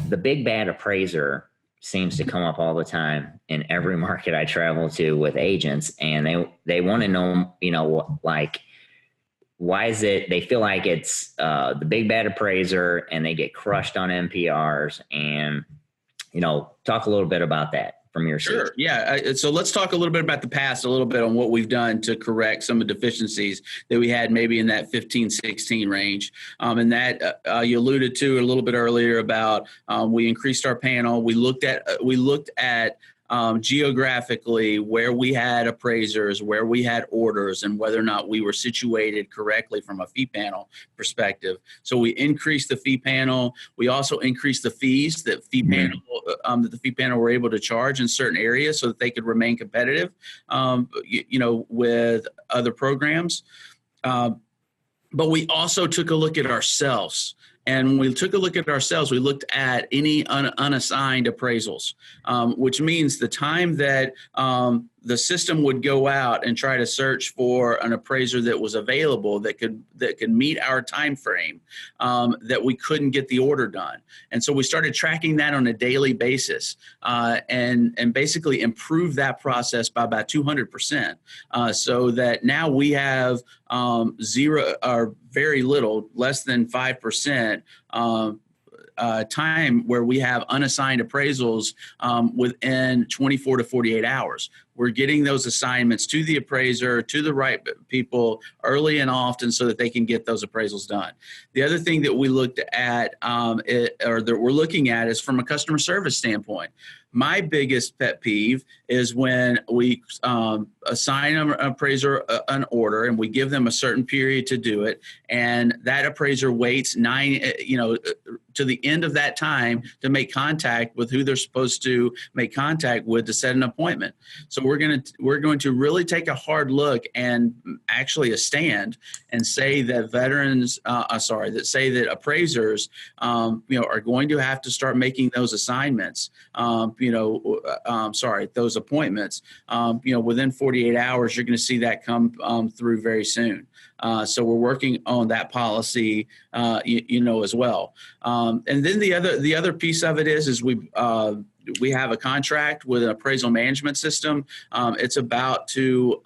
the big bad appraiser seems to come up all the time in every market I travel to with agents, and they want to know, like, why is it they feel like it's the big bad appraiser and they get crushed on NPRs, and talk a little bit about that from your seat. Sure. Yeah. So let's talk a little bit about the past, a little bit on what we've done to correct some of the deficiencies that we had maybe in that 15, 16 range. And that you alluded to a little bit earlier about we increased our panel. We looked at geographically where we had appraisers, where we had orders, and whether or not we were situated correctly from a fee panel perspective. So we increased the fee panel. We also increased the fees that the fee panel were able to charge in certain areas so that they could remain competitive, with other programs. But we also took a look at ourselves. And when we took a look at ourselves, we looked at any unassigned appraisals, which means the time that the system would go out and try to search for an appraiser that was available that could meet our time frame, that we couldn't get the order done. And so we started tracking that on a daily basis, and basically improve that process by about 200%, so that now we have zero or very little, less than 5%, time where we have unassigned appraisals within 24 to 48 hours. We're getting those assignments to the appraiser, to the right people early and often so that they can get those appraisals done. The other thing that we looked at, that we're looking at, is from a customer service standpoint. My biggest pet peeve is when we assign an appraiser an order and we give them a certain period to do it, and that appraiser waits to the end of that time to make contact with who they're supposed to make contact with to set an appointment. So we're going to really take a hard look and actually a stand and say that appraisers, are going to have to start making those assignments, those appointments, within 48 hours. You're going to see that come through very soon. So we're working on that policy, as well. And then the other piece of it is we have a contract with an appraisal management system. It's about to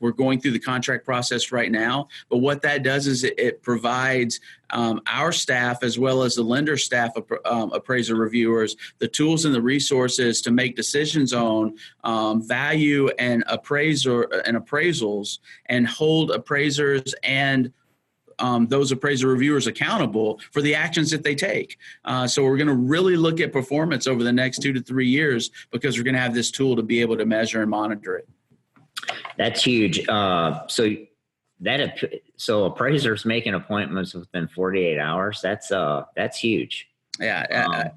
we're going through the contract process right now. But what that does is it provides our staff, as well as the lender staff, appraiser reviewers, the tools and the resources to make decisions on value and appraisals, and hold appraisers and those appraiser reviewers accountable for the actions that they take. So we're going to really look at performance over the next 2 to 3 years, because we're going to have this tool to be able to measure and monitor it. That's huge. So appraisers making appointments within 48 hours, that's huge. Yeah.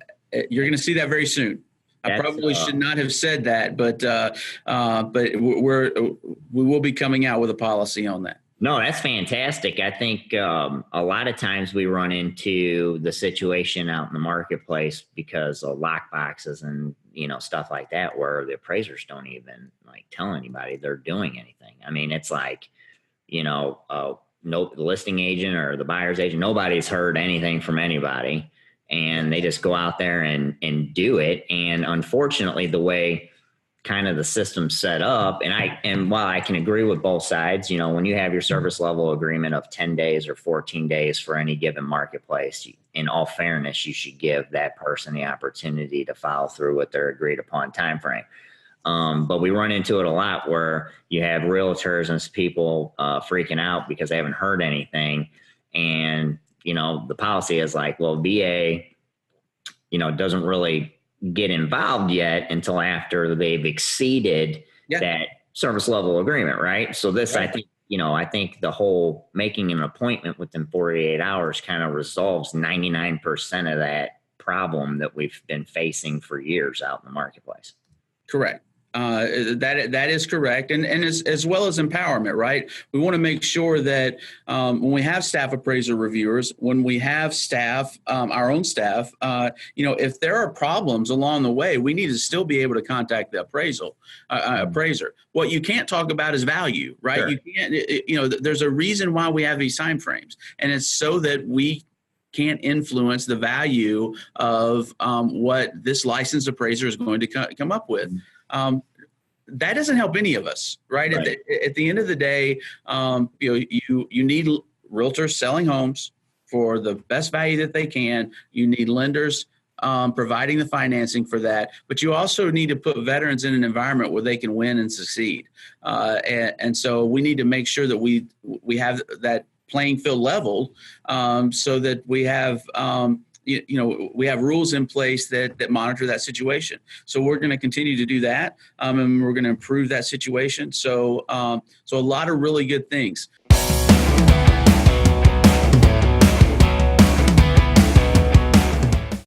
You're going to see that very soon. I probably should not have said that, but we will be coming out with a policy on that. No, that's fantastic. I think a lot of times we run into the situation out in the marketplace because of lock boxes and stuff like that, where the appraisers don't even tell anybody they're doing anything. I mean, it's like, the listing agent or the buyer's agent, nobody's heard anything from anybody, and they just go out there and do it. And unfortunately, the way kind of the system's set up, and while I can agree with both sides, when you have your service level agreement of 10 days or 14 days for any given marketplace, in all fairness, you should give that person the opportunity to follow through with their agreed upon time frame. But we run into it a lot where you have realtors and people freaking out because they haven't heard anything. And, the policy is like, well, VA, doesn't really get involved yet until after they've exceeded that service level agreement, right? So this, right. I think the whole making an appointment within 48 hours kind of resolves 99% of that problem that we've been facing for years out in the marketplace. Correct. That is correct. And as well as empowerment, right? We want to make sure that when we have staff appraiser reviewers, when we have staff, our own staff, if there are problems along the way, we need to still be able to contact the appraiser. What you can't talk about is value, right? Sure. You can't, there's a reason why we have these time frames, and it's so that we can't influence the value of what this licensed appraiser is going to come up with. That doesn't help any of us, right? At the end of the day, you need realtors selling homes for the best value that they can. You need lenders providing the financing for that, but you also need to put veterans in an environment where they can win and succeed. And so we need to make sure that we have that playing field leveled, so that we have we have rules in place that monitor that situation. So we're going to continue to do that, and we're going to improve that situation. So a lot of really good things.